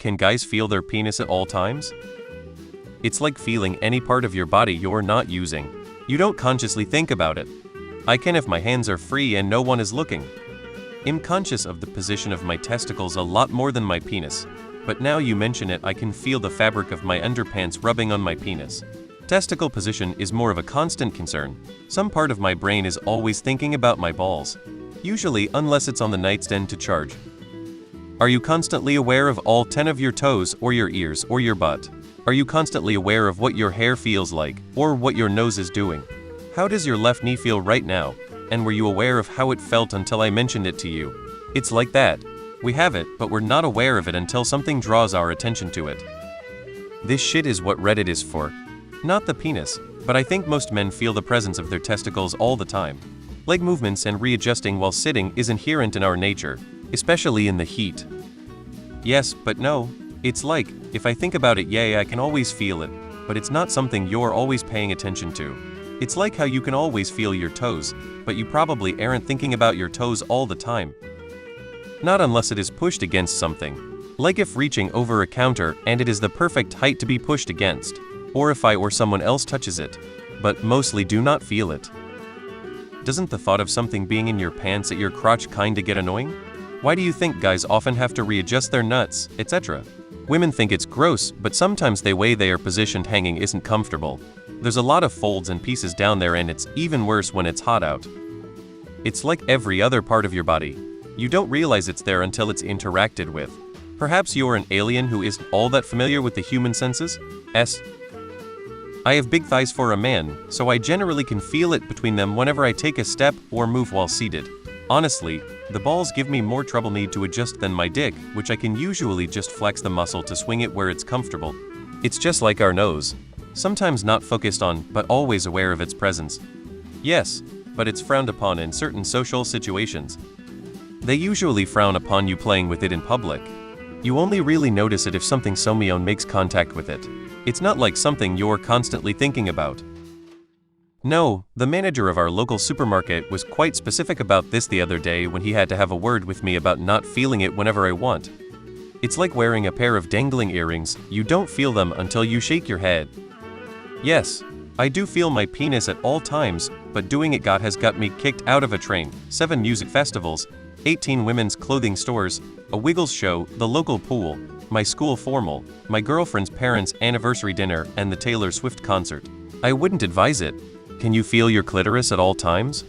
Can guys feel their penis at all times? It's like feeling any part of your body you're not using. You don't consciously think about it. I can if my hands are free and no one is looking. I'm conscious of the position of my testicles a lot more than my penis, but now you mention it, I can feel the fabric of my underpants rubbing on my penis. Testicle position is more of a constant concern. Some part of my brain is always thinking about my balls, usually unless it's on the nightstand to charge. Are you constantly aware of all 10 of your toes or your ears or your butt? Are you constantly aware of what your hair feels like or what your nose is doing? How does your left knee feel right now? And were you aware of how it felt until I mentioned it to you? It's like that. We have it, but we're not aware of it until something draws our attention to it. This shit is what Reddit is for. Not the penis, but I think most men feel the presence of their testicles all the time. Leg movements and readjusting while sitting is inherent in our nature, especially in the heat. Yes, but no. It's like, if I think about it, yeah, I can always feel it, but it's not something you're always paying attention to. It's like how you can always feel your toes, but you probably aren't thinking about your toes all the time. Not unless it is pushed against something. Like if reaching over a counter and it is the perfect height to be pushed against, or if I or someone else touches it, but mostly do not feel it. Doesn't the thought of something being in your pants at your crotch kinda get annoying? Why do you think guys often have to readjust their nuts, etc.? Women think it's gross, but sometimes the way they are positioned hanging isn't comfortable. There's a lot of folds and pieces down there, and it's even worse when it's hot out. It's like every other part of your body. You don't realize it's there until it's interacted with. Perhaps you're an alien who isn't all that familiar with the human senses? I have big thighs for a man, so I generally can feel it between them whenever I take a step or move while seated. Honestly, the balls give me more trouble need to adjust than my dick, which I can usually just flex the muscle to swing it where it's comfortable. It's just like our nose. Sometimes not focused on, but always aware of its presence. Yes, but it's frowned upon in certain social situations. They usually frown upon you playing with it in public. You only really notice it if something someone makes contact with it. It's not like something you're constantly thinking about. No, the manager of our local supermarket was quite specific about this the other day when he had to have a word with me about not feeling it whenever I want. It's like wearing a pair of dangling earrings, you don't feel them until you shake your head. Yes, I do feel my penis at all times, but doing it has got me kicked out of a train, 7 music festivals, 18 women's clothing stores, a Wiggles show, the local pool, my school formal, my girlfriend's parents' anniversary dinner, and the Taylor Swift concert. I wouldn't advise it. Can you feel your clitoris at all times?